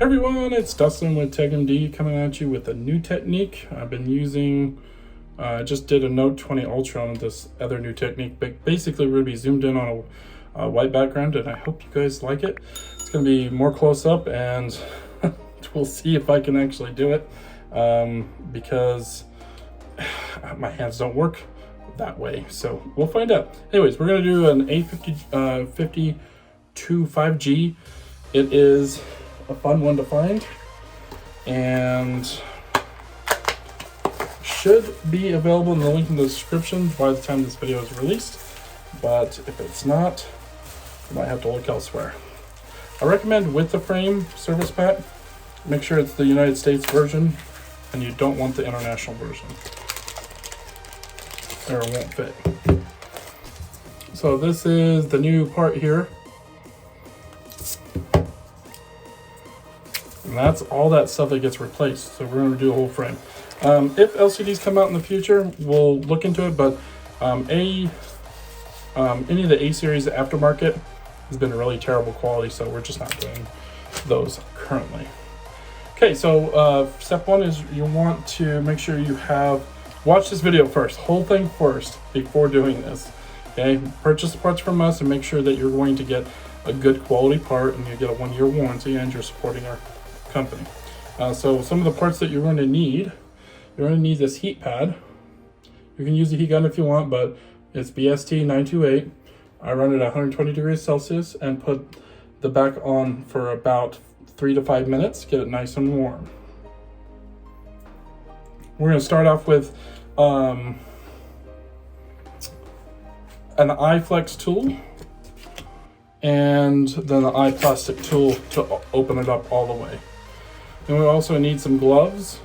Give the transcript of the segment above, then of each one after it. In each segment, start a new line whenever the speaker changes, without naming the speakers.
Everyone, it's Dustin with TechMD coming at you with a new technique. I've been using, just did a Note 20 Ultra on this other new technique, but basically we're going to be zoomed in on a white background, and I hope you guys like it. It's going to be more close up, and we'll see if I can actually do it, because my hands don't work that way, so we'll find out. Anyways, we're going to do an A52 5G. It is a fun one to find and should be available in the link in the description by the time this video is released, but if it's not, you might have to look elsewhere. I recommend with the frame service pack, make sure it's the United States version and you don't want the international version or it won't fit. So this is the new part here. And that's all that stuff that gets replaced. So we're going to do a whole frame. If LCDs come out in the future, we'll look into it. But any of the A series aftermarket has been really terrible quality, so we're just not doing those currently. Okay, so step one is you want to make sure you watch this video first, whole thing first before doing this. Okay, purchase the parts from us and make sure that you're going to get a good quality part and you get a 1-year warranty and you're supporting our company. So some of the parts that you're going to need this heat pad. You can use a heat gun if you want, but it's BST 928. I run it at 120 degrees Celsius and put the back on for about 3 to 5 minutes, get it nice and warm. We're going to start off with an iFlex tool and then the iPlastix tool to open it up all the way. And we also need some gloves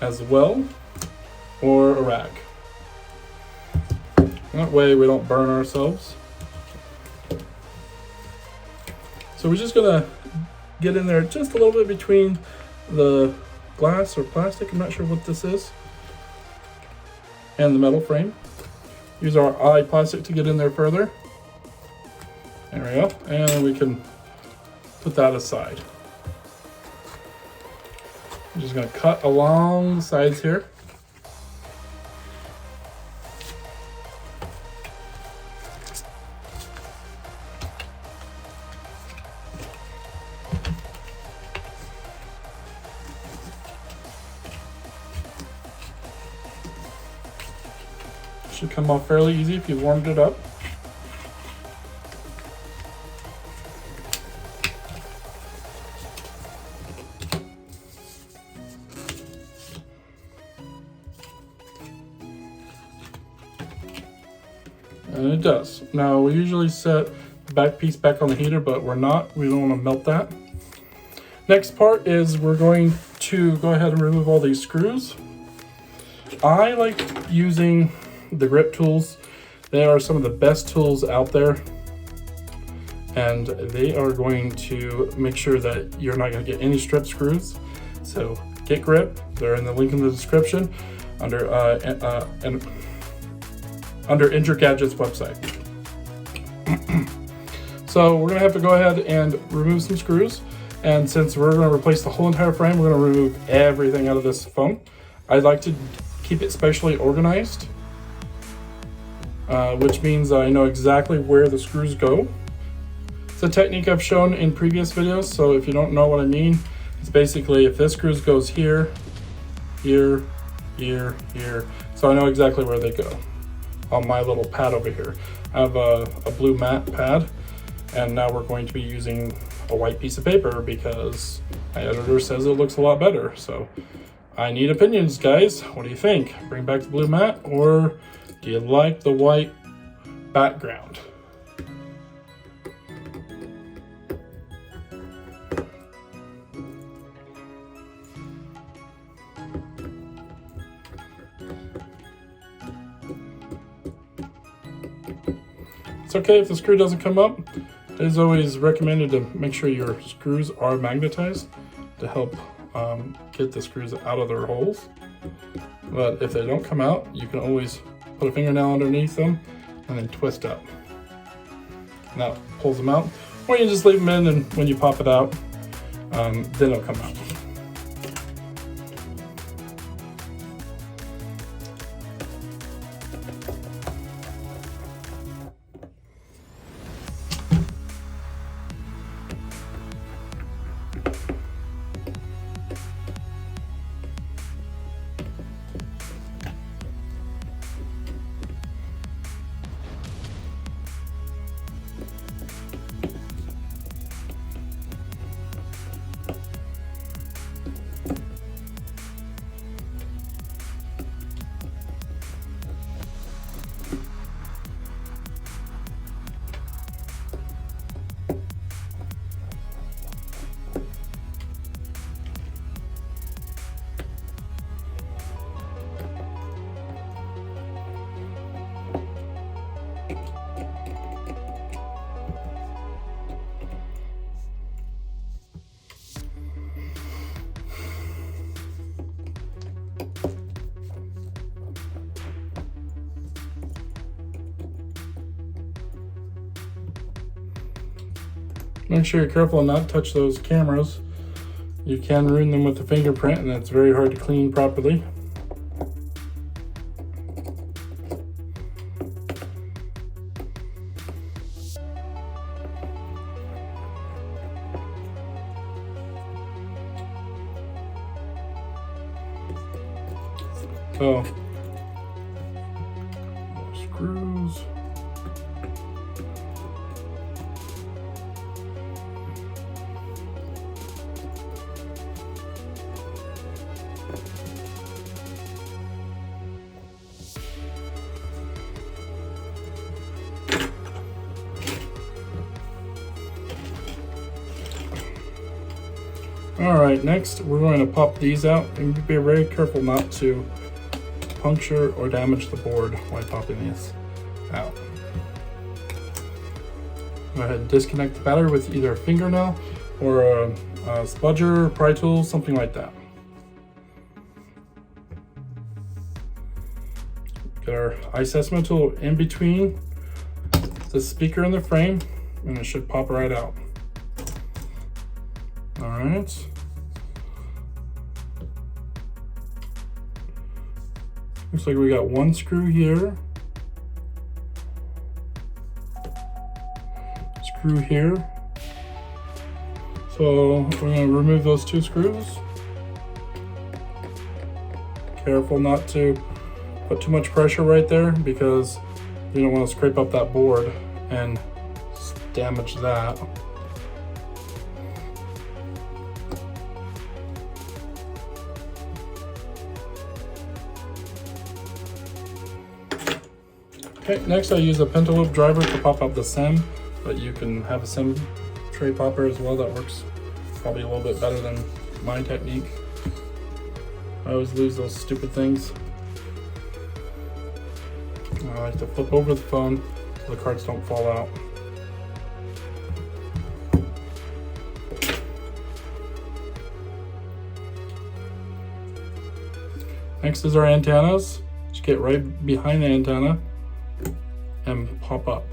as well, or a rag. That way we don't burn ourselves. So we're just gonna get in there just a little bit between the glass or plastic, I'm not sure what this is, and the metal frame. Use our iPlastix to get in there further. There we go, and we can put that aside. I'm just going to cut along the sides here. Should come off fairly easy if you warmed it up. And it does. Now we usually set the back piece back on the heater, but we're not. We don't want to melt that. Next part is we're going to go ahead and remove all these screws. I like using the grip tools. They are some of the best tools out there, and they are going to make sure that you're not going to get any strip screws. So get grip. They're in the link in the description under Injured Gadget's website. So we're gonna have to go ahead and remove some screws, and since we're gonna replace the whole entire frame, we're gonna remove everything out of this foam. I'd like to keep it specially organized, which means I know exactly where the screws go. It's a technique I've shown in previous videos, so if you don't know what I mean, it's basically if this screw goes here, here, here, here, so I know exactly where they go. On my little pad over here, I have a blue matte pad, and now we're going to be using a white piece of paper because my editor says it looks a lot better. So I need opinions, guys. What do you think? Bring back the blue matte, or do you like the white background? It's okay if the screw doesn't come up. It is always recommended to make sure your screws are magnetized to help get the screws out of their holes. But if they don't come out, you can always put a fingernail underneath them and then twist up. And that pulls them out. or you just leave them in, and when you pop it out, then it'll come out. Make sure you're careful not to touch those cameras. You can ruin them with the fingerprint, and it's very hard to clean properly. So, more screws. Alright, next we're going to pop these out, and be very careful not to puncture or damage the board while popping these out. Go ahead and disconnect the battery with either a fingernail or a spudger, pry tool, something like that. Get our iseasmo tool in between the speaker and the frame, and it should pop right out. Alright. Looks like we got one screw here. Screw here. So we're going to remove those two screws. Careful not to put too much pressure right there, because you don't want to scrape up that board and damage that. Okay, next I use a pentaloop driver to pop up the SEM, but you can have a SEM tray popper as well. That works probably a little bit better than my technique. I always lose those stupid things. I like to flip over the phone so the cards don't fall out. Next is our antennas. Just get right behind the antenna and pop up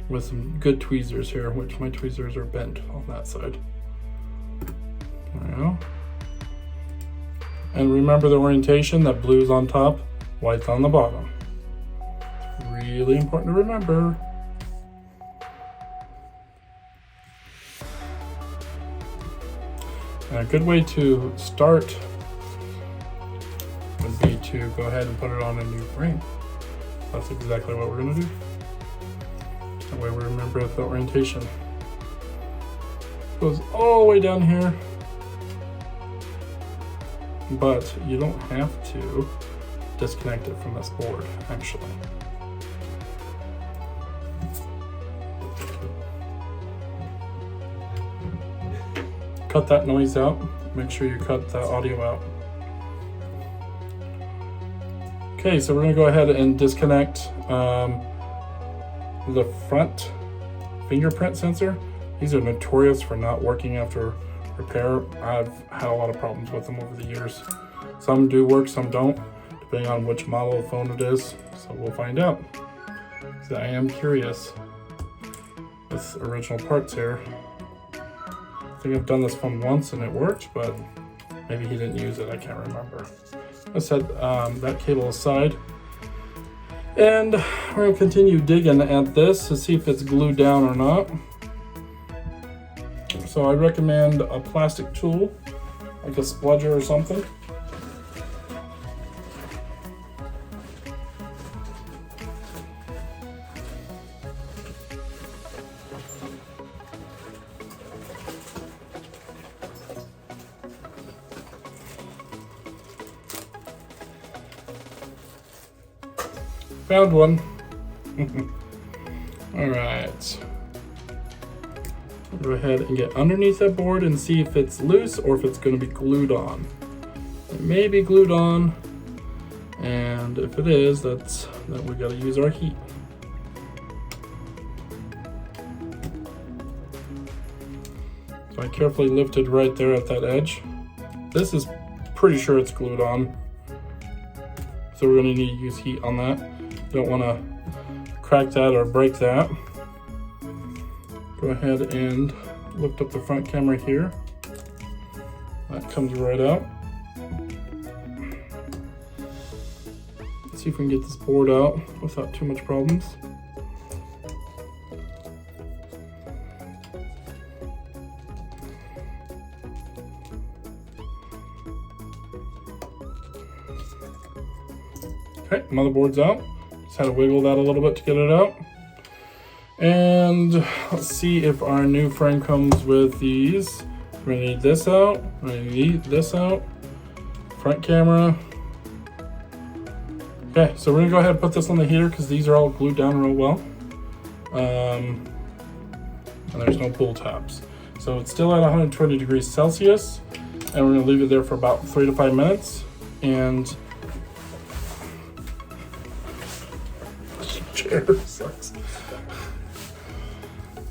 with some good tweezers here, which my tweezers are bent on that side. There we go. And remember the orientation, that blue's on top, white's on the bottom. It's really important to remember. And a good way to start would be to go ahead and put it on a new frame. That's exactly what we're going to do. That way we remember the orientation. Goes all the way down here, but you don't have to disconnect it from this board, actually. Cut that noise out. Make sure you cut the audio out. Okay, so we're going to go ahead and disconnect the front fingerprint sensor. These are notorious for not working after repair. I've had a lot of problems with them over the years. Some do work, some don't, depending on which model of phone it is. So we'll find out, because I am curious. with original parts here. I think I've done this one once and it worked, but maybe he didn't use it, I can't remember. I set that cable aside. And we're going to continue digging at this to see if it's glued down or not. So I recommend a plastic tool, like a spludger or something. Found one. All right. Go ahead and get underneath that board and see if it's loose or if it's going to be glued on. It may be glued on, and if it is, then we got to use our heat. So I carefully lifted right there at that edge. This is pretty sure it's glued on, so we're going to need to use heat on that. Don't want to crack that or break that. Go ahead and lift up the front camera here. That comes right out. Let's see if we can get this board out without too much problems. Okay, motherboard's out. Just had to wiggle that a little bit to get it out. And let's see if our new frame comes with these. We're gonna need this out. We're gonna need this out. Front camera. Okay, so we're gonna go ahead and put this on the heater because these are all glued down real well. And there's no pull tabs. So it's still at 120 degrees Celsius, and we're gonna leave it there for about 3 to 5 minutes. And chair sucks.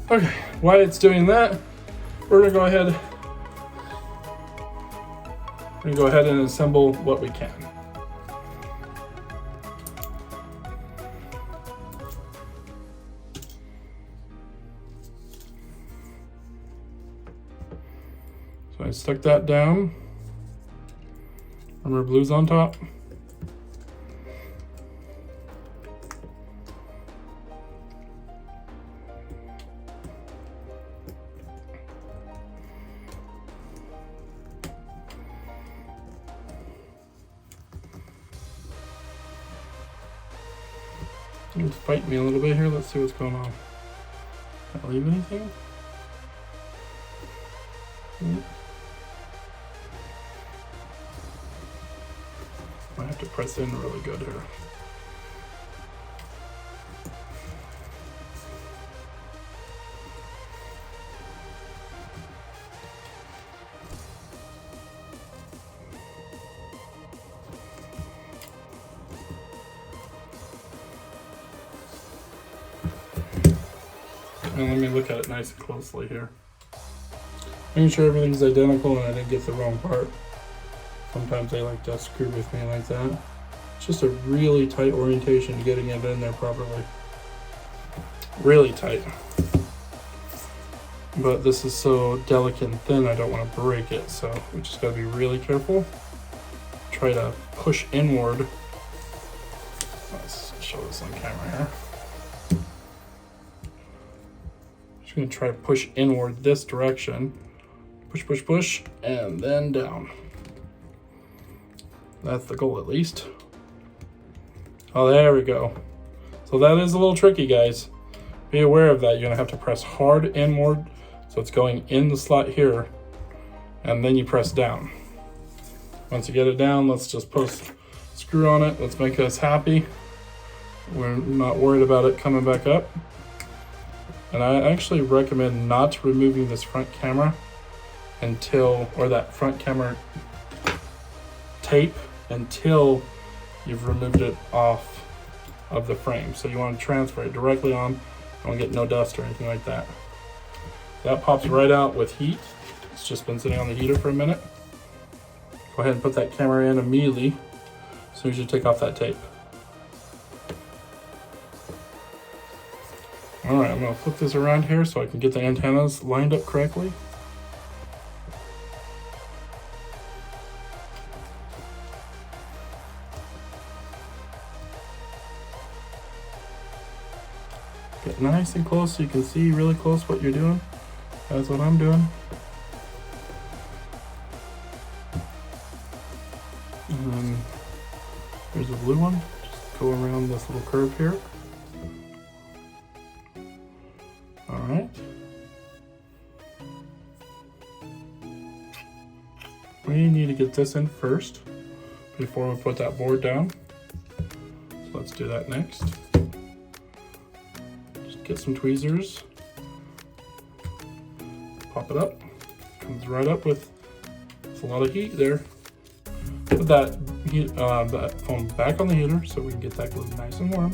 Okay, while it's doing that, we're gonna go ahead and assemble what we can. So I stuck that down. Remember, blue's on top. It's fighting me a little bit here. Let's see what's going on. Can I leave anything? I have to press in really good here. And let me look at it nice and closely here. Making sure everything's identical and I didn't get the wrong part. Sometimes they like to screw with me like that. It's just a really tight orientation to getting it in there properly. Really tight. But this is so delicate and thin, I don't want to break it, so we just gotta be really careful. Try to push inward. Let's show this on camera here. Going to try to push inward this direction. Push, push, push, and then down. That's the goal, at least. Oh, there we go. So that is a little tricky, guys. Be aware of that. You're going to have to press hard inward, so it's going in the slot here, and then you press down. Once you get it down, let's just put a screw on it. Let's make us happy. We're not worried about it coming back up. And I actually recommend not removing this front camera or that front camera tape until you've removed it off of the frame. So you want to transfer it directly on. You don't get no dust or anything like that. That pops right out with heat. It's just been sitting on the heater for a minute. Go ahead and put that camera in immediately as soon as you take off that tape. All right, I'm gonna flip this around here so I can get the antennas lined up correctly. Get nice and close so you can see really close what you're doing. That's what I'm doing. And then there's a blue one. Just go around this little curve here. All right. We need to get this in first before we put that board down. So let's do that next. Just get some tweezers. Pop it up. Comes right up with a lot of heat there. Put that foam back on the heater so we can get that glue nice and warm.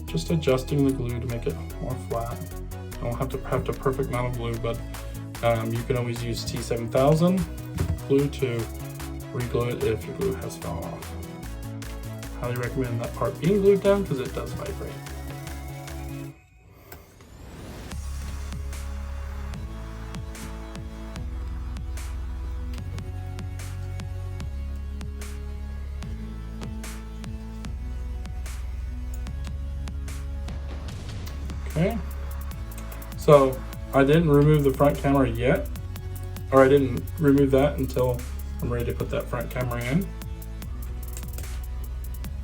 Just adjusting the glue to make it more flat. Don't have to have a perfect amount of glue, but you can always use T7000 glue to re-glue it if your glue has fallen off. Highly recommend that part being glued down because it does vibrate. Okay, so I didn't remove the front camera yet, or I didn't remove that until I'm ready to put that front camera in.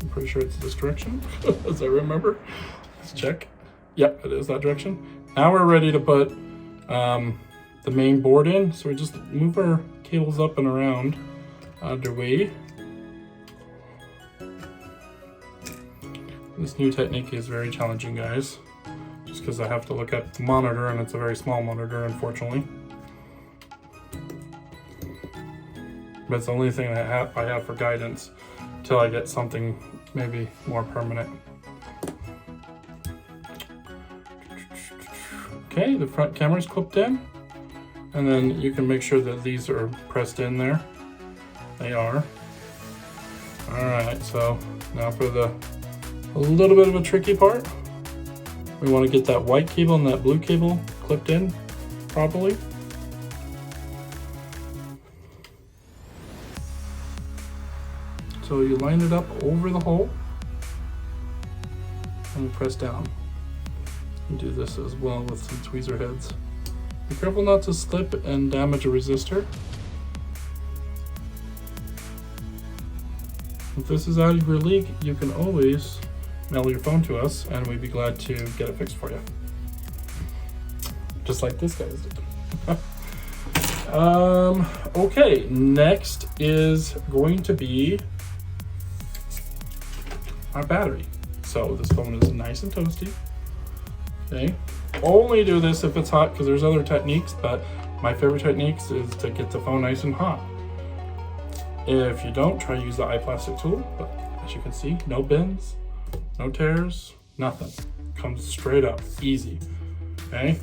I'm pretty sure it's this direction, as I remember. Let's check. Yep, it is that direction. Now we're ready to put the main board in, so we just move our cables up and around their way. This new technique is very challenging, guys. Just because I have to look at the monitor, and it's a very small monitor, unfortunately. But it's the only thing I have for guidance until I get something maybe more permanent. Okay, the front camera's clipped in, and then you can make sure that these are pressed in there. They are. All right, so now for a little bit of a tricky part. We want to get that white cable and that blue cable clipped in properly. So you line it up over the hole and press down. You do this as well with some tweezer heads. Be careful not to slip and damage a resistor. If this is out of your league, you can always mail your phone to us and we'd be glad to get it fixed for you. Just like this guy's did. Okay, next is going to be our battery. So this phone is nice and toasty. Okay, only do this if it's hot because there's other techniques, but my favorite techniques is to get the phone nice and hot. If you don't, try to use the iPlastix tool, but as you can see, no bends, no tears, nothing. Comes straight up, easy, okay?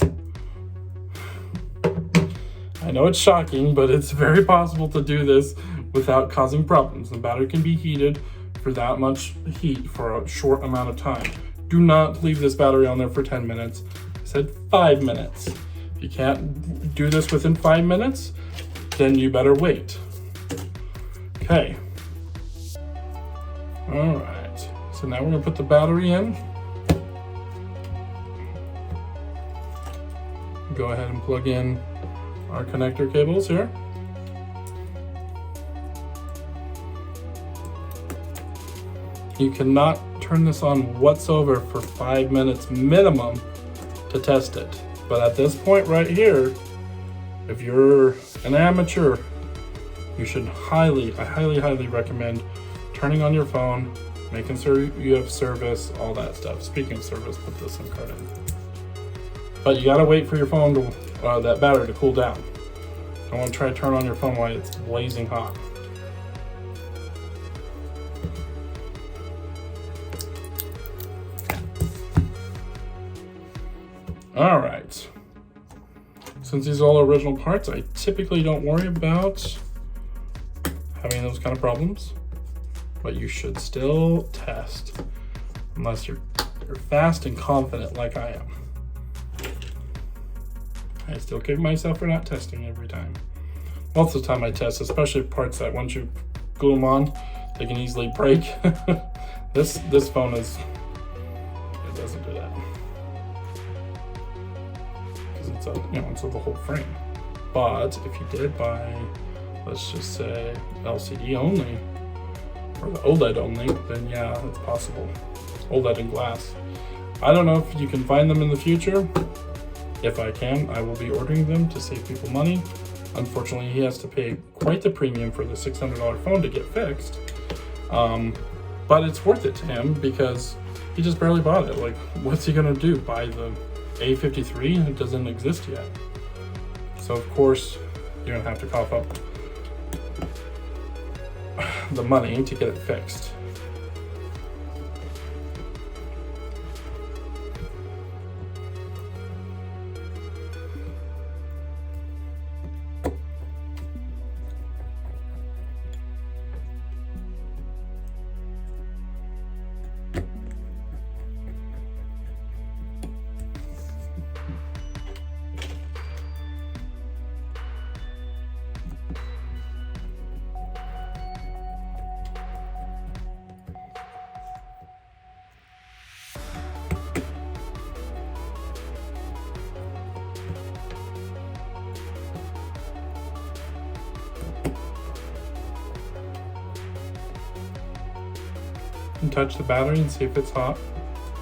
I know it's shocking, but it's very possible to do this without causing problems. The battery can be heated for that much heat for a short amount of time. Do not leave this battery on there for 10 minutes. I said 5 minutes. If you can't do this within 5 minutes, then you better wait. Okay. All right. So now we're gonna put the battery in. Go ahead and plug in our connector cables here. You cannot turn this on whatsoever for 5 minutes minimum to test it. But at this point right here, if you're an amateur, you should I highly recommend turning on your phone, making sure you have service, all that stuff. Speaking of service, put this SIM card in. But you gotta wait for your phone to, that battery to cool down. Don't want to try to turn on your phone while it's blazing hot. All right. Since these are all original parts, I typically don't worry about having those kind of problems, but you should still test. unless you're fast and confident like I am. I still kick myself for not testing every time. Most of the time I test, especially parts that once you glue them on, they can easily break. This phone it doesn't do that. Because it's it's the whole frame. But if you did buy, let's just say LCD only, or the OLED only, then yeah, it's possible. OLED and glass. I don't know if you can find them in the future. If I can, I will be ordering them to save people money. Unfortunately, he has to pay quite the premium for the $600 phone to get fixed. But it's worth it to him because he just barely bought it. Like, what's he gonna do? Buy the A53? It doesn't exist yet. So of course, you're gonna have to cough up the money to get it fixed. And touch the battery and see if it's hot.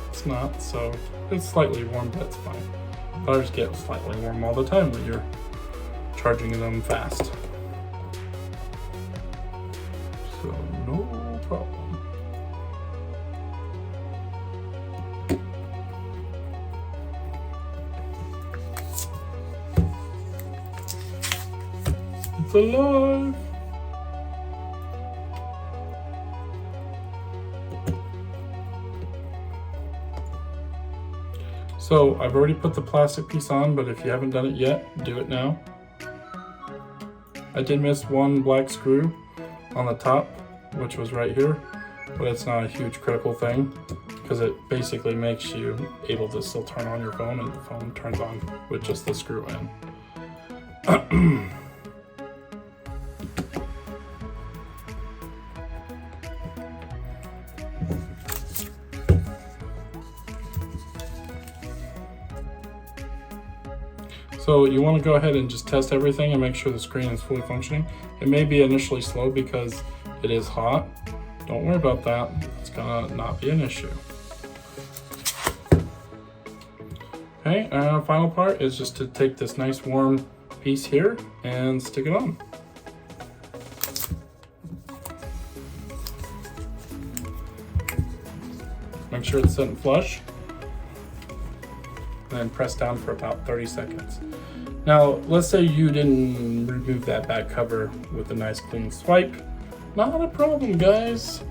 It's not, so it's slightly warm, but it's fine. Batteries get slightly warm all the time when you're charging them fast. So no problem. It's alive! So I've already put the plastic piece on, but if you haven't done it yet, do it now. I did miss one black screw on the top, which was right here, but it's not a huge critical thing because it basically makes you able to still turn on your phone, and the phone turns on with just the screw in. So you want to go ahead and just test everything and make sure the screen is fully functioning. It may be initially slow because it is hot. Don't worry about that. It's gonna not be an issue. Okay, final part is just to take this nice warm piece here and stick it on. Make sure it's set and flush. And then press down for about 30 seconds. Now, let's say you didn't remove that back cover with a nice clean swipe. Not a problem, guys.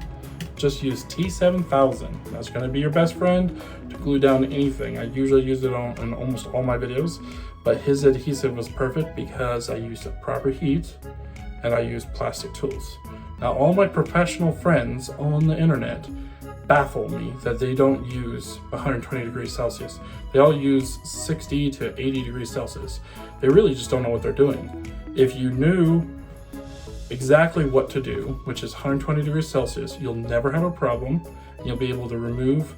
Just use T7000. That's gonna be your best friend to glue down anything. I usually use it in almost all my videos, but his adhesive was perfect because I used a proper heat and I used plastic tools. Now, all my professional friends on the internet baffle me that they don't use 120 degrees Celsius. They all use 60 to 80 degrees Celsius. They really just don't know what they're doing. If you knew exactly what to do, which is 120 degrees Celsius, you'll never have a problem. You'll be able to remove,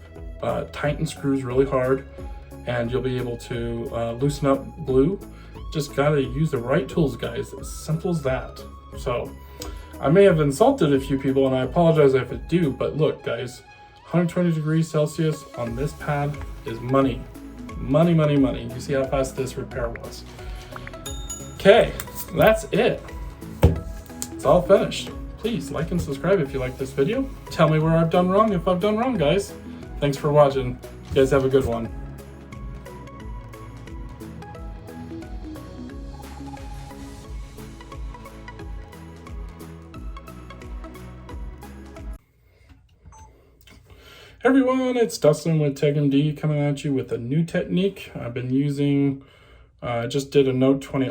tighten screws really hard, and you'll be able to loosen up glue. Just gotta use the right tools, guys. As simple as that. So, I may have insulted a few people, and I apologize if I do, but look, guys, 120 degrees Celsius on this pad is money. Money, money, money. You see how fast this repair was. Okay, that's it. It's all finished. Please like and subscribe if you like this video. Tell me where I've done wrong if I've done wrong, guys. Thanks for watching. You guys have a good one. Hey everyone, it's Dustin with TechMD coming at you with a new technique I've been using. I just did a Note 20